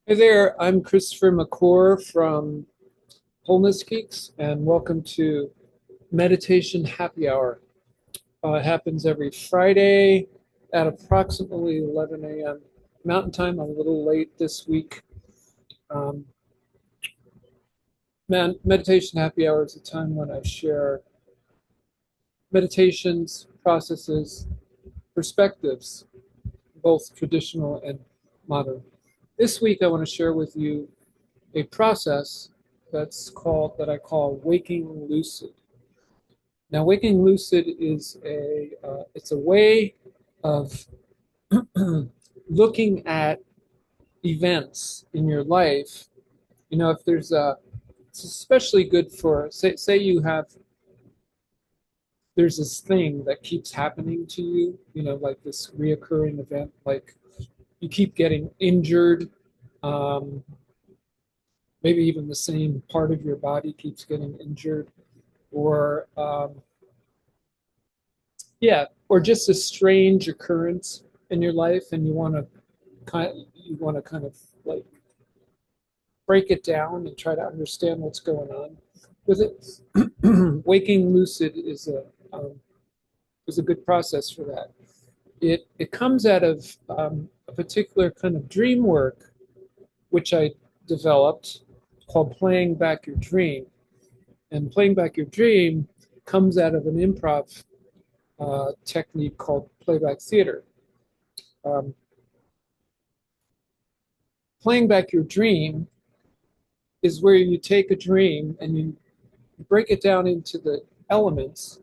Hey there, I'm Christopher McClure from Wholeness Geeks, and welcome to Meditation Happy Hour. It happens every Friday at approximately 11 a.m. Mountain Time. I'm a little late this week. Um, Meditation Happy Hour is a time when I share meditations, processes, perspectives, both traditional and modern. This week, I want to share with you a process that I call waking lucid. Now, waking lucid is it's a way of looking at events in your life. You know, if there's a, it's especially good for say you have there's this thing that keeps happening to you. You know, like this reoccurring event, like you keep getting injured. Um, Maybe even the same part of your body keeps getting injured, or yeah, or just a strange occurrence in your life, and you want to kind of like break it down and try to understand what's going on with it. Waking lucid um, is a good process for that. It comes out of a particular kind of dream work which I developed called playing back your dream, and playing back your dream comes out of an improv technique called playback theater. Um, Playing back your dream is where you take a dream and you break it down into the elements,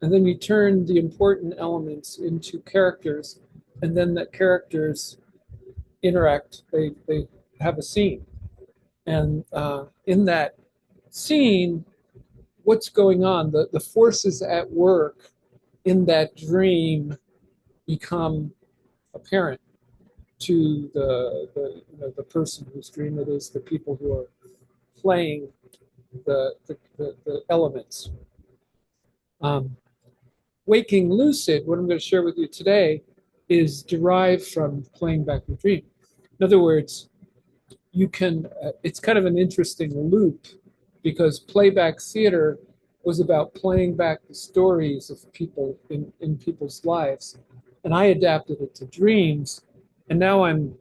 and then you turn the important elements into characters, and then the characters interact. They have a scene, and in that scene, what's going on? The forces at work in that dream become apparent to the person whose dream it is, the people who are playing the elements. Um, Waking lucid, what I'm going to share with you today, is derived from playing back your dream. In other words, it's kind of an interesting loop because playback theater was about playing back the stories of people in people's lives. And I adapted it to dreams. And now I'm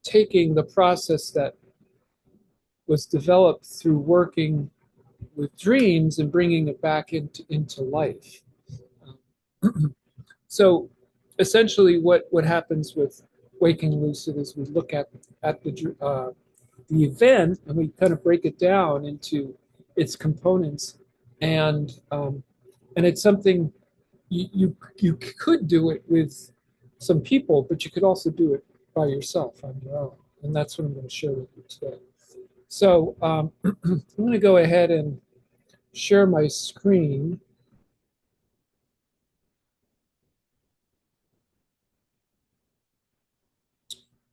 taking the process that was developed through working with dreams and bringing it back into life. So essentially, what happens with waking lucid is we look at the event and we kind of break it down into its components, and and it's something you could do it with some people, but you could also do it by yourself on your own, and that's what I'm going to share with you today. So I'm going to go ahead and share my screen,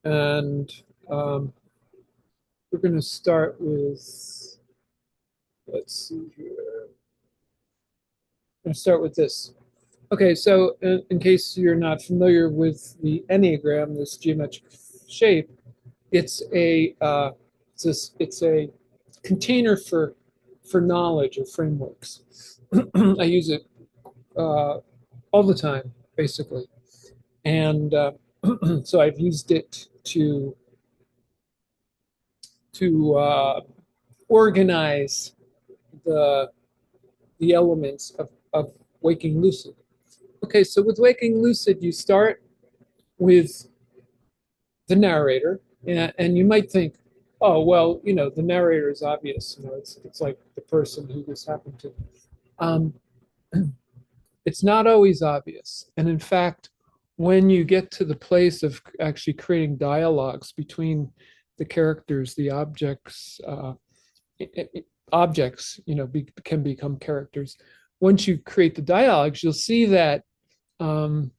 and um, we're going to start with, let's see here. I'm going to start with this. Okay, so in case you're not familiar with the Enneagram, this geometric shape, it's a container for knowledge or frameworks. I use it all the time, basically, and so I've used it to organize the the elements of waking lucid. Okay, so with waking lucid, you start with the narrator, and you might think, oh well, you know, the narrator is obvious. You know, it's like the person who this happened to. Um, it's not always obvious, and in fact, when you get to the place of actually creating dialogues between the characters, the objects, objects, you know, can become characters. Once you create the dialogues, you'll see that um,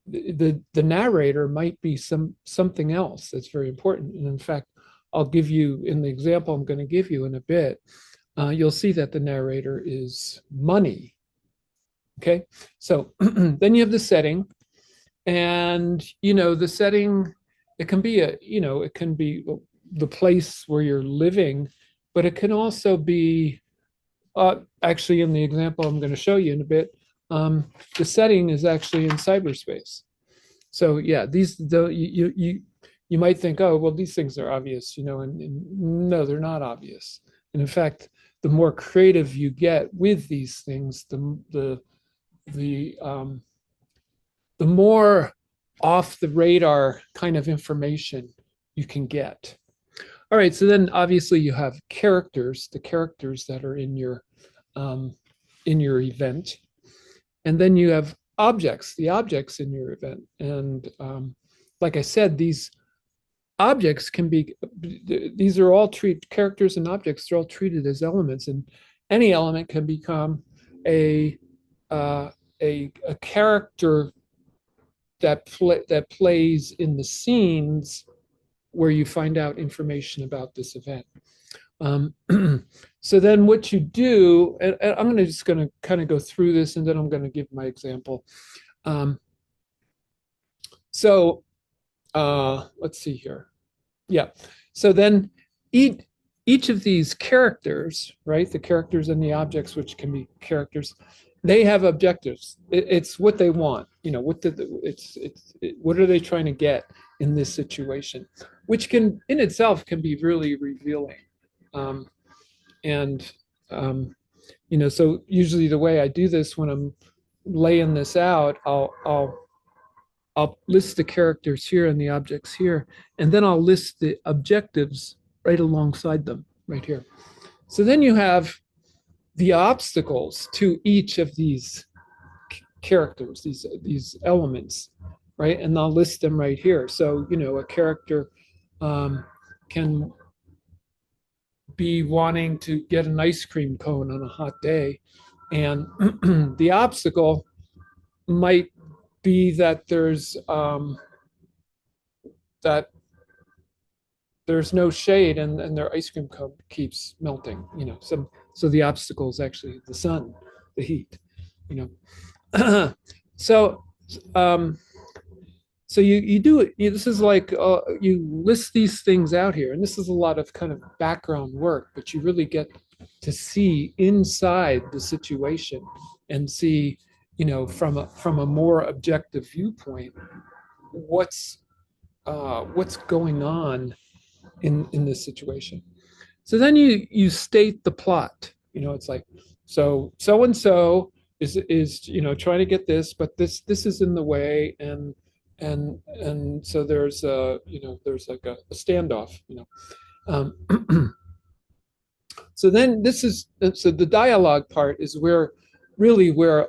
the narrator might be something else that's very important. And in fact, I'll give you in the example I'm going to give you in a bit. You'll see that the narrator is money. Okay, so then you have the setting, and you know the setting it can be it can be the place where you're living, but it can also be actually in the example I'm going to show you in a bit, the setting is actually in cyberspace. So yeah, you might think, oh, well, these things are obvious, and no, they're not obvious. And in fact, the more creative you get with these things, the the more off the radar kind of information you can get. All right, so then obviously you have characters, the characters that are um, in your event, and then you have objects, the objects in your event. And like I said, these objects can be, these are all characters and objects, they're all treated as elements, and any element can become a uh, a character that plays in the scenes where you find out information about this event. Um, so then what you do, and I'm just going to kind of go through this, and then I'm going to give my example. Um, so let's see here. Yeah. So then each each of these characters, right? The characters and the objects, which can be characters, they have objectives. It's what they want. What are they trying to get in this situation, which can in itself can be really revealing. Um, and so usually the way I do this when I'm laying this out, I'll list the characters here and the objects here, and then I'll list the objectives right alongside them right here. So then you have the obstacles to each of these characters, these elements, right? And I'll list them right here. So a character can be wanting to get an ice cream cone on a hot day, and the obstacle might be that that there's no shade, and their ice cream cone keeps melting. So the obstacle is actually the sun, the heat. So um, so you do it. This is like you list these things out here, and this is a lot of kind of background work, but you really get to see inside the situation and see, from a more objective viewpoint, what's going on in this situation. So then you state the plot. It's like, so and so is trying to get this, but this is in the way, and so there's like a standoff. So then so the dialogue part is where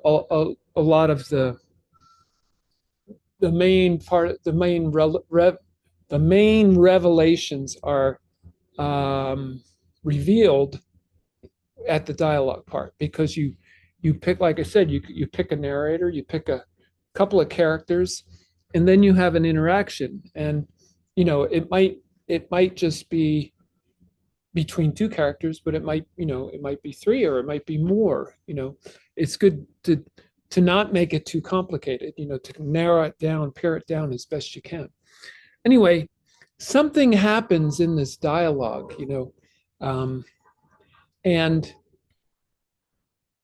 a lot of the main part, the main revelations are revealed at the dialogue part, because you pick, like I said, you pick a narrator, you pick a couple of characters, and then you have an interaction, and it might just be between two characters, but it might be three, or it might be more. It's good to not make it too complicated, to narrow it down, pare it down as best you can. Anyway, something happens in this dialogue, and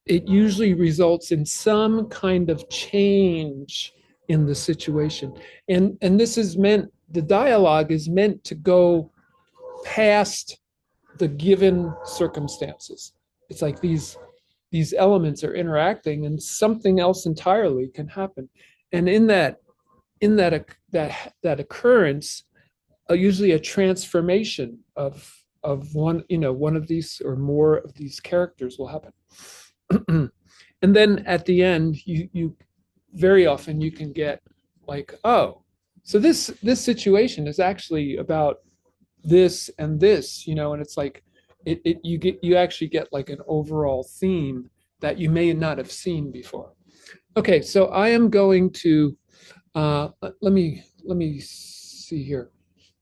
it usually results in some kind of change in the situation. And this is meant, the dialogue is meant to go past the given circumstances. It's like these elements are interacting, and something else entirely can happen. And in that occurrence, usually a transformation of one of these or more of these characters will happen. And then at the end, you very often you can get like, oh, so this situation is actually about this and this, and it's like you actually get like an overall theme that you may not have seen before. Okay, so I am going to let me see here.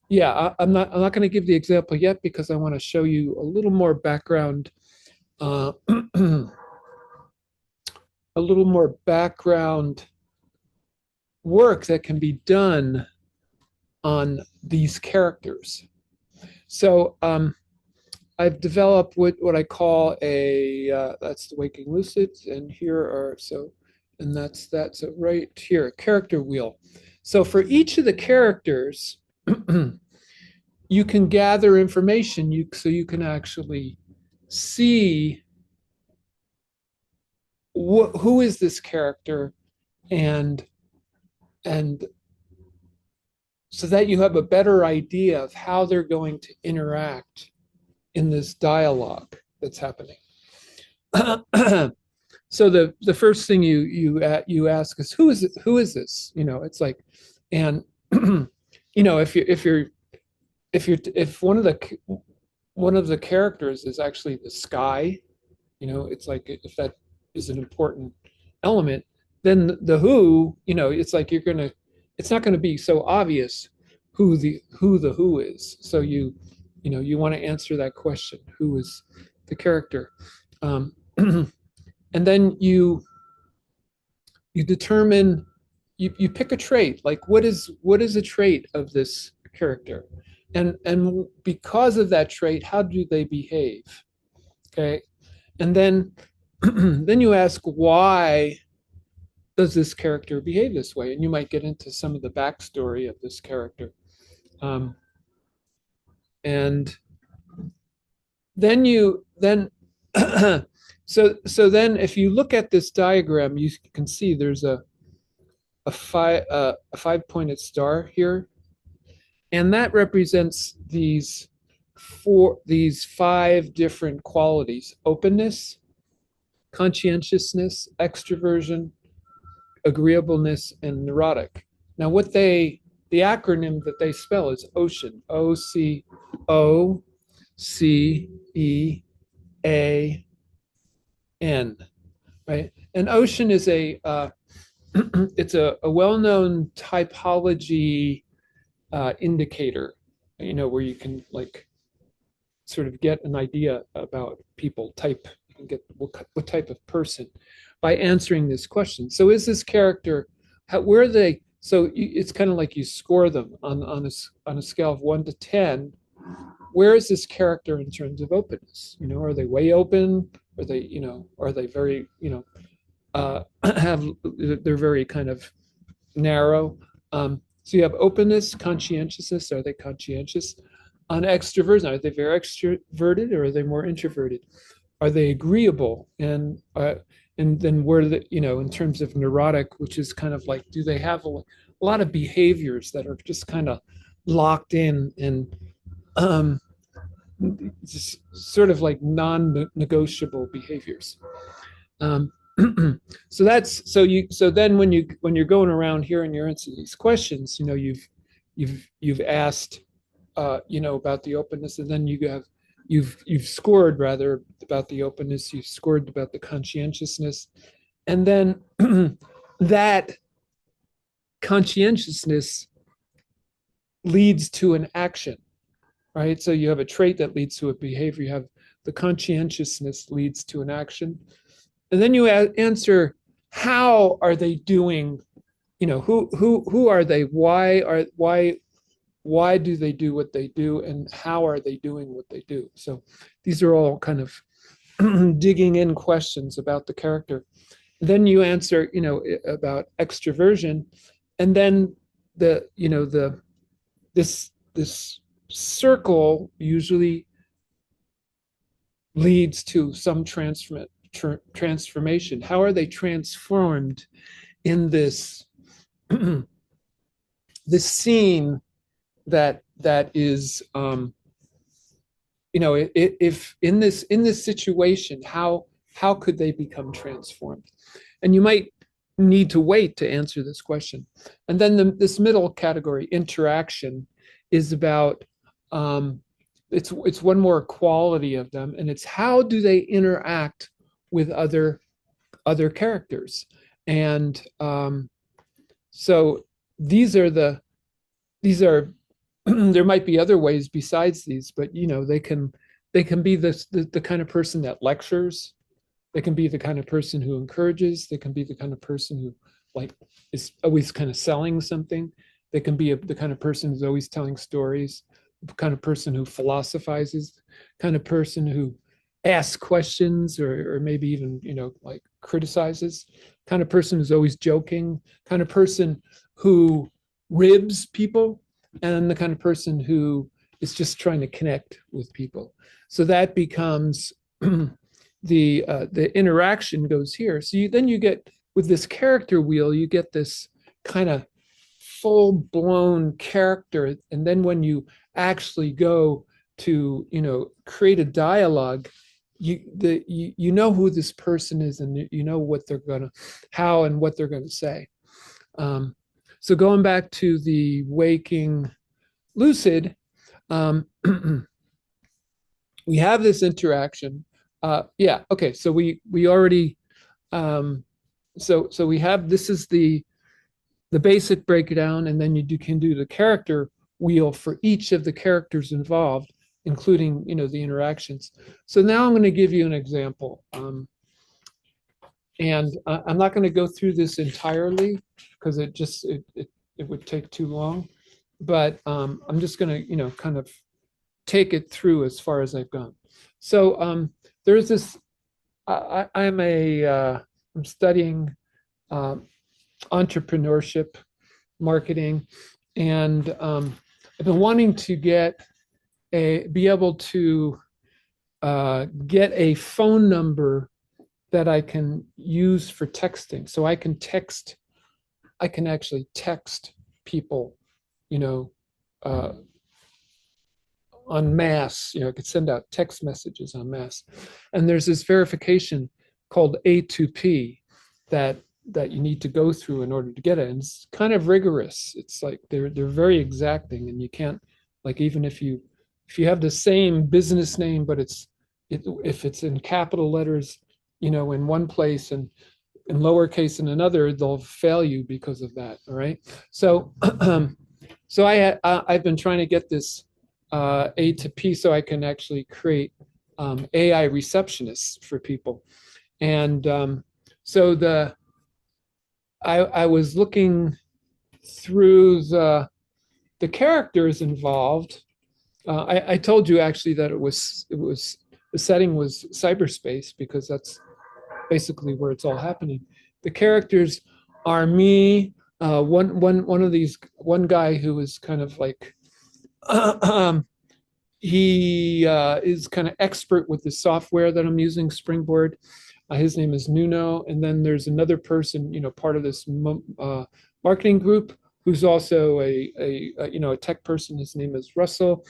Yeah, I'm not going to give the example yet, because I want to show you a little more background, a little more background work that can be done on these characters. So I've developed what I call that's the Waking Lucid, and here are and that's that. So right here, character wheel. So for each of the characters, you can gather information. So you can actually see who is this character, and and so that you have a better idea of how they're going to interact in this dialogue that's happening. So the first thing you ask is who is this? It's like, and if one of the characters is actually the sky, it's like if that is an important element, then the who, it's like it's not gonna be so obvious who is. So you want to answer that question: who is the character? And then you determine you pick a trait, like what is a trait of this character, and because of that trait, how do they behave? Okay, and then then you ask, why does this character behave this way? And you might get into some of the backstory of this character. And then so then if you look at this diagram, you can see there's a five-pointed star here, and that represents these five different qualities: openness, conscientiousness, extroversion, agreeableness, and neurotic. Now, the acronym that they spell is OCEAN, OCEAN, right? And OCEAN is it's a well-known typology indicator, where you can like sort of get an idea about people. You can get what type of person by answering this question. So is this character, where are they? So it's kind of like you score them on a scale of 1 to 10. Where is this character in terms of openness? Are they way open? Are they very, they're very kind of narrow. So you have openness, conscientiousness. Are they conscientious? On extroversion, are they very extroverted, or are they more introverted? Are they agreeable? And then where in terms of neurotic, which is kind of like, do they have a lot of behaviors that are just kind of locked in and just sort of like non-negotiable behaviors? So then when you're going around here and you're answering these questions, you've asked about the openness, and then you've scored rather about the openness, you've scored about the conscientiousness, and then that conscientiousness leads to an action, right? So you have a trait that leads to a behavior. You have the conscientiousness leads to an action, and then you answer, how are they doing? Who are they? Why do they do what they do, and how are they doing what they do? So these are all kind of digging in questions about the character. Then you answer, about extroversion, and then this circle usually leads to some transformation. How are they transformed in this this scene that is if in this situation, how could they become transformed? And you might need to wait to answer this question. And then this middle category, interaction, is about it's one more quality of them, and it's how do they interact with other characters. And so these are there might be other ways besides these, but they can be the kind of person that lectures. They can be the kind of person who encourages. They can be the kind of person who like is always kind of selling something. They can be the kind of person who's always telling stories, the kind of person who philosophizes, kind of person who asks questions or maybe even, like criticizes, kind of person who's always joking, kind of person who ribs people, and the kind of person who is just trying to connect with people. So that becomes the interaction goes here. So then you get with this character wheel, you get this kind of full blown character. And then when you actually go to, create a dialogue, you know who this person is, and you know what they're gonna, how and what they're gonna say. So going back to the waking lucid, we have this interaction. Yeah, okay. So we already so we have, this is the basic breakdown, and then you can do the character wheel for each of the characters involved, including the interactions. So now I'm going to give you an example, and I'm not going to go through this entirely because it would take too long. But I'm just going to kind of take it through as far as I've gone. So there's this. I'm studying entrepreneurship, marketing, and I've been wanting to be able to get a phone number that I can use for texting. So I can actually text people, en masse. I could send out text messages en masse. And there's this verification called A2P that you need to go through in order to get it. And it's kind of rigorous. It's like they're very exacting, and you can't, like, even if you have the same business name, but if it's in capital letters, in one place and in lowercase in another, they'll fail you because of that. All right. So so I've been trying to get this A2P so I can actually create AI receptionists for people. And so I was looking through the characters involved. I told you actually that it was the setting was cyberspace, because that's basically where it's all happening. The characters are me, one of these, one guy who is kind of like he is kind of expert with the software that I'm using, Springboard. His name is Nuno. And then there's another person, part of this marketing group, who's also a tech person. His name is Russell.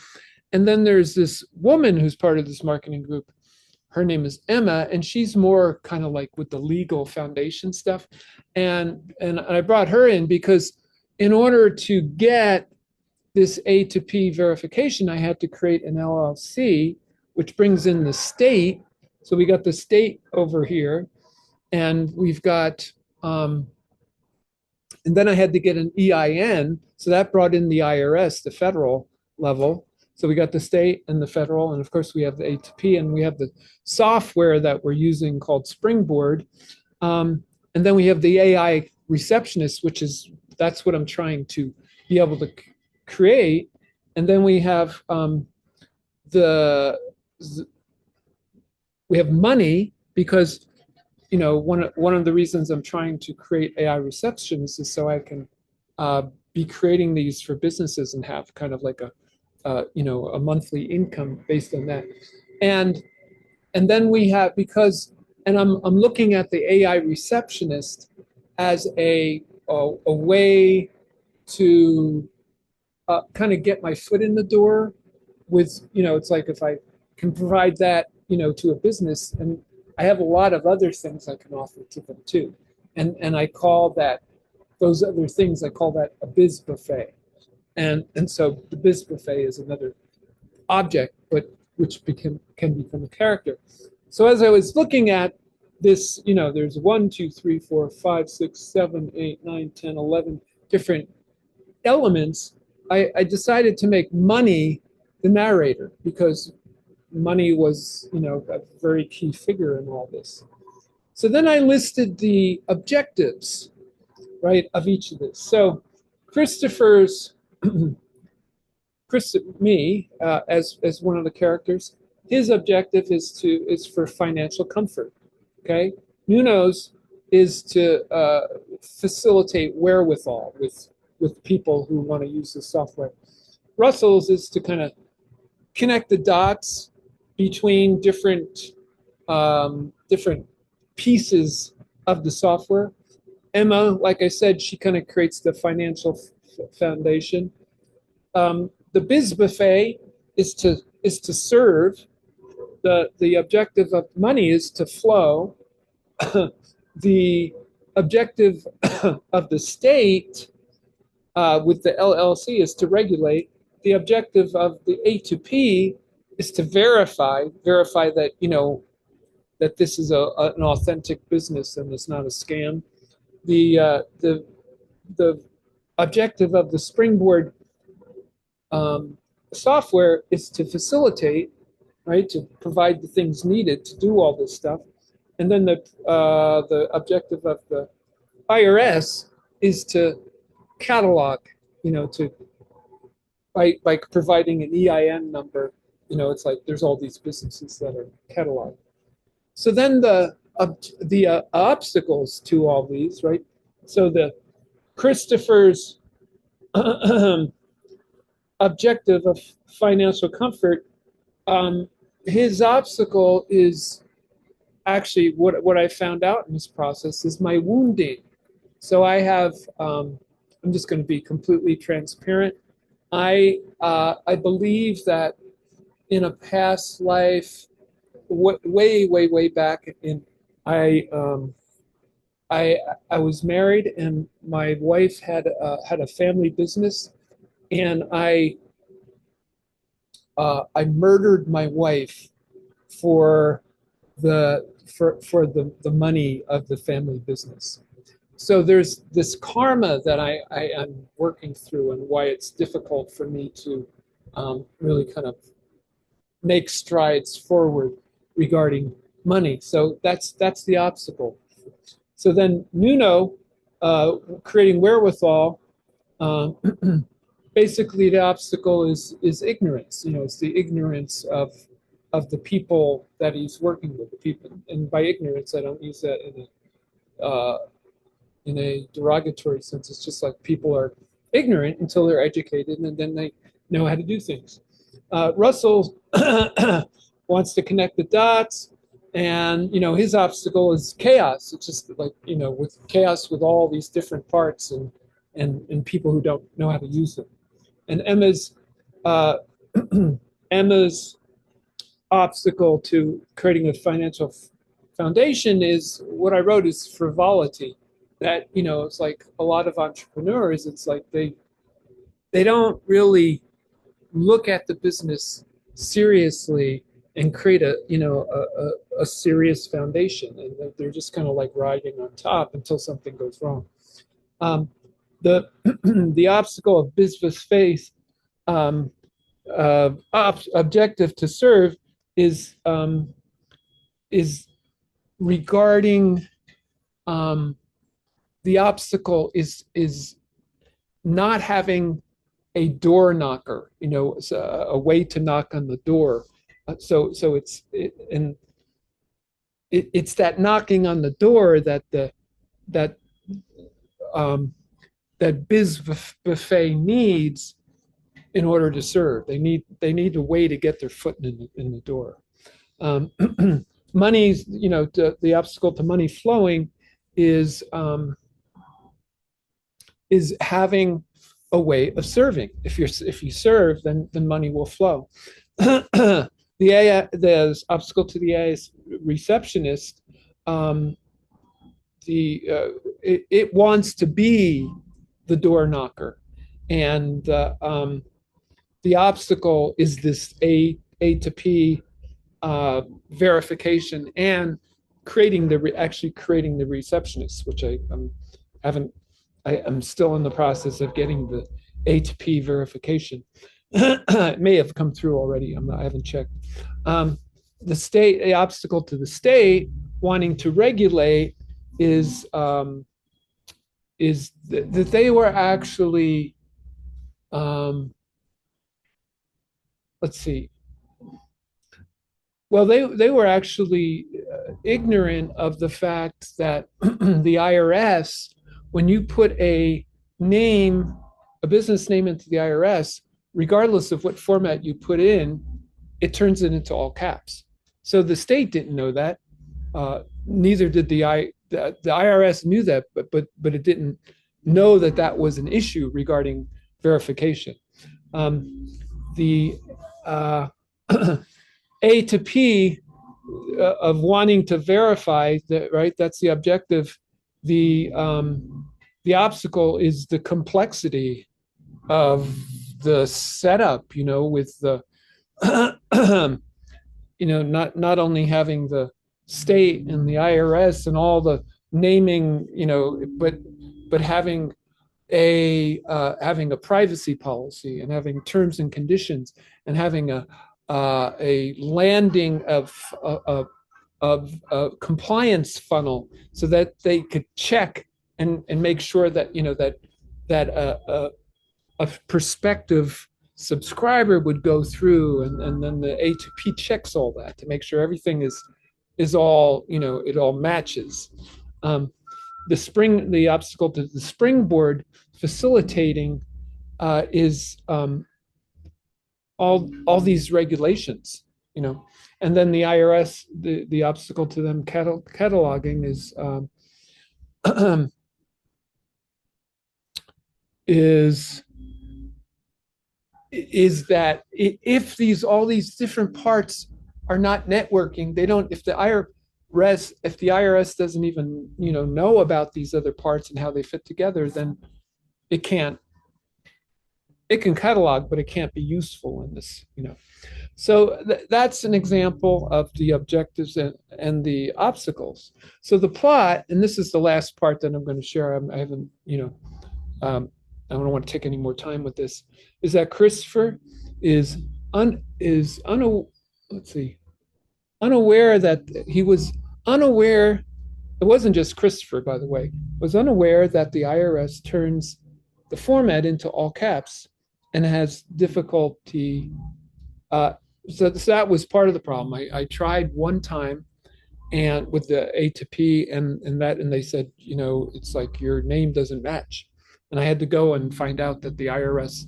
And then there's this woman who's part of this marketing group. Her name is Emma, and she's more kind of like with the legal foundation stuff. And I brought her in because in order to get this A to P verification, I had to create an LLC, which brings in the state. So we got the state over here, and we've got, and then I had to get an EIN. So that brought in the IRS, the federal level. So we got the state and the federal, and of course we have the A2P, and we have the software that we're using called Springboard. And then we have the AI receptionist, that's what I'm trying to be able to create. And then we have we have money, because one of the reasons I'm trying to create AI receptionists is so I can be creating these for businesses and have kind of like a monthly income based on that. And then we have, and I'm looking at the AI receptionist as a way to kind of get my foot in the door with, it's like if I can provide that, to a business, and I have a lot of other things I can offer to them too. And I call those other things, I call that a biz buffet. And so the biz buffet is another object, but which can become a character. So as I was looking at this, there's 1, 2, 3, 4, 5, 6, 7, 8, 9, 10, 11 different elements. I decided to make money the narrator, because money was, a very key figure in all this. So then I listed the objectives, right, of each of this. So Christopher's me as one of the characters. His objective is for financial comfort. Okay, Nuno's is to facilitate wherewithal with people who want to use the software. Russell's is to kind of connect the dots between different pieces of the software. Emma, like I said, she kind of creates the financial foundation. The biz buffet is to serve. The objective of money is to flow. The objective of the state with the LLC is to regulate. The objective of the A2P is to verify that that this is an authentic business and it's not a scam. The objective of the Springboard software is to facilitate, right, to provide the things needed to do all this stuff. And then the objective of the IRS is to catalog, to by providing an EIN number, it's like there's all these businesses that are cataloged. So then the obstacles to all these, right? So the Christopher's objective of financial comfort, his obstacle is actually what I found out in this process is my wounding. So I have, I'm just going to be completely transparent. I believe that in a past life, way back I was married and my wife had a family business, and I murdered my wife for the money of the family business. So there's this karma that I am working through, and why it's difficult for me to really kind of make strides forward regarding money. So that's the obstacle. So then Nuno, creating wherewithal, basically the obstacle is ignorance. It's the ignorance of the people that he's working with. The people, and by ignorance, I don't use that in a derogatory sense. It's just like people are ignorant until they're educated, and then they know how to do things. Russell wants to connect the dots, and his obstacle is chaos. It's just like with chaos, with all these different parts and people who don't know how to use them. And Emma's obstacle to creating a financial foundation is what I wrote is frivolity. That it's like a lot of entrepreneurs. It's like they don't really look at the business seriously and create a serious foundation, and they're just kind of like riding on top until something goes wrong. The the obstacle of business faith objective to serve is regarding the obstacle is not having a door knocker, a way to knock on the door. So it's that knocking on the door that that biz buffet needs in order to serve. They need a way to get their foot in the door. Money's, the obstacle to money flowing is having a way of serving. If you serve, then money will flow. The obstacle to the AI receptionist, it wants to be the door knocker, and the obstacle is this A to P verification and creating the receptionist, which I'm still in the process of getting the A to P verification. It may have come through already. I haven't checked. The obstacle to the state wanting to regulate is is that they were actually, um, let's see, well, they were actually ignorant of the fact that the IRS, when you put name, a business name into the IRS, regardless of what format you put in, it turns it into all caps. So the state didn't know that. Neither did the IRS knew that, but it didn't know that that was an issue regarding verification. The A to P of wanting to verify that, right? That's the objective. The obstacle is the complexity of the setup, with the not only having the state and the IRS and all the naming, but having a privacy policy and having terms and conditions and having a landing of a compliance funnel so that they could check and make sure that a prospective subscriber would go through, and then the A2P checks all that to make sure everything is all, it all matches. The obstacle to the springboard facilitating is all these regulations, and then the IRS, the obstacle to them cataloging is that if all these different parts are not networking, they don't. If the IRS doesn't even know about these other parts and how they fit together, then it can't. It can catalog, but it can't be useful in this. So that's an example of the objectives and the obstacles. So the plot, and this is the last part that I'm going to share. I haven't, I don't want to take any more time with this. Is that Christopher is unaware that he was unaware. It wasn't just Christopher, by the way, was unaware that the IRS turns the format into all caps and has difficulty. So that was part of the problem. I tried one time and with the A to P and they said, it's like your name doesn't match. And I had to go and find out that the IRS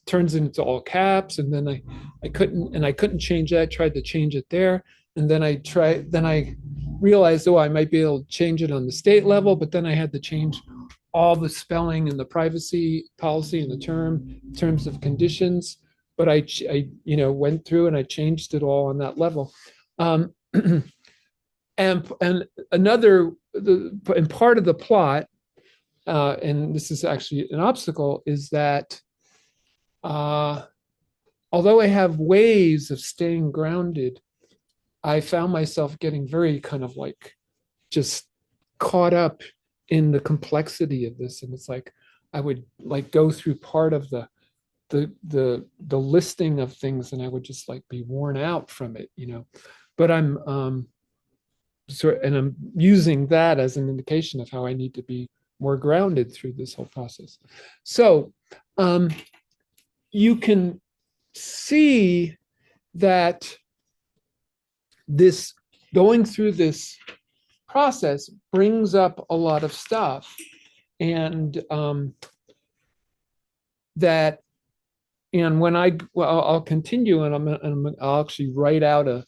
turns it into all caps, and then I couldn't change that. I tried to change it there, and then I realized, I might be able to change it on the state level, but then I had to change all the spelling and the privacy policy and the terms of conditions. But I went through and I changed it all on that level. And part of the plot, and this is actually an obstacle, is that although I have ways of staying grounded, I found myself getting very kind of like just caught up in the complexity of this. And it's like I would like go through part of the listing of things, and I would just like be worn out from it, But I'm using that as an indication of how I need to be more grounded through this whole process. So you can see that this going through this process brings up a lot of stuff, and I'll continue, and I'll actually write out a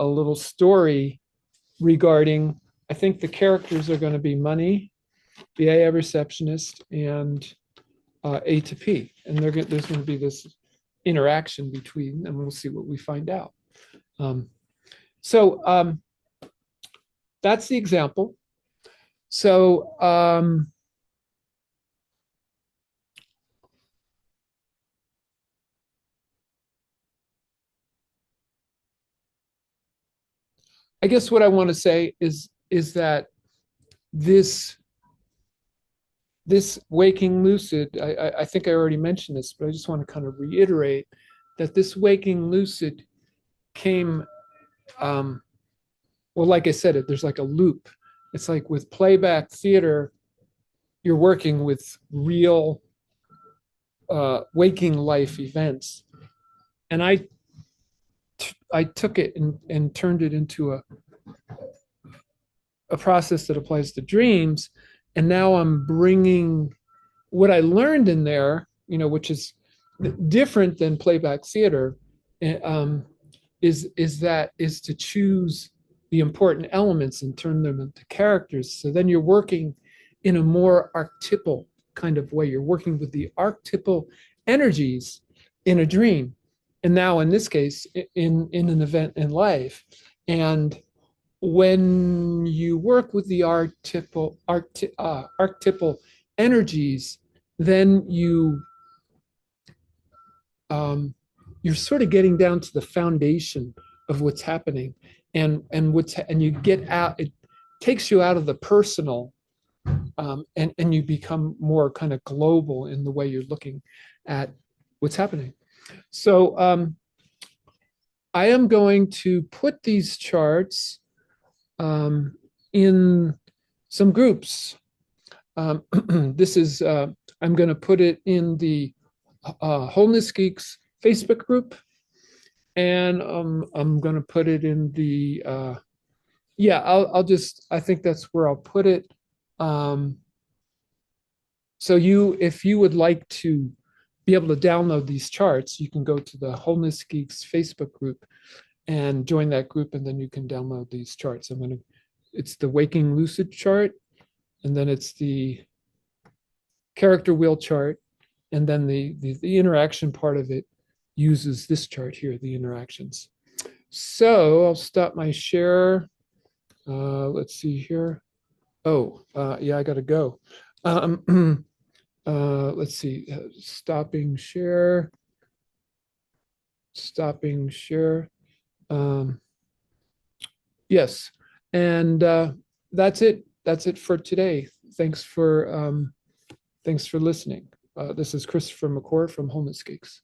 little story regarding, I think the characters are going to be money, the AA receptionist, and A to P. And there's going to be this interaction between, and we'll see what we find out. So that's the example. So I guess what I want to say is that this waking lucid, I think I already mentioned this, but I just want to kind of reiterate that this waking lucid came, well, like I said, there's like a loop. It's like with playback theater, you're working with real waking life events. And I took it and turned it into a process that applies to dreams. And now I'm bringing what I learned in there, which is different than playback theater, um, is to choose the important elements and turn them into characters. So then you're working in a more archetypal kind of way. You're working with the archetypal energies in a dream, and now in this case, in an event in life. And when you work with the archetypal energies, then you're sort of getting down to the foundation of what's happening, and you get out. It takes you out of the personal, and you become more kind of global in the way you're looking at what's happening. So I am going to put these charts in some groups. This is I'm going to put it in the Wholeness Geeks Facebook group, and I'm going to put it in the I think that's where I'll put it. So if you would like to be able to download these charts, you can go to the Wholeness Geeks Facebook group and join that group, and then you can download these charts. It's the Waking Lucid chart, and then it's the character wheel chart, and then the interaction part of it uses this chart here, the interactions. So I'll stop my share. Let's see here. Oh, yeah, I got to go. Let's see. Stopping share. Stopping share. Yes, and that's it. That's it for today. Thanks for listening. This is Christopher McCord from Wholeness Geeks.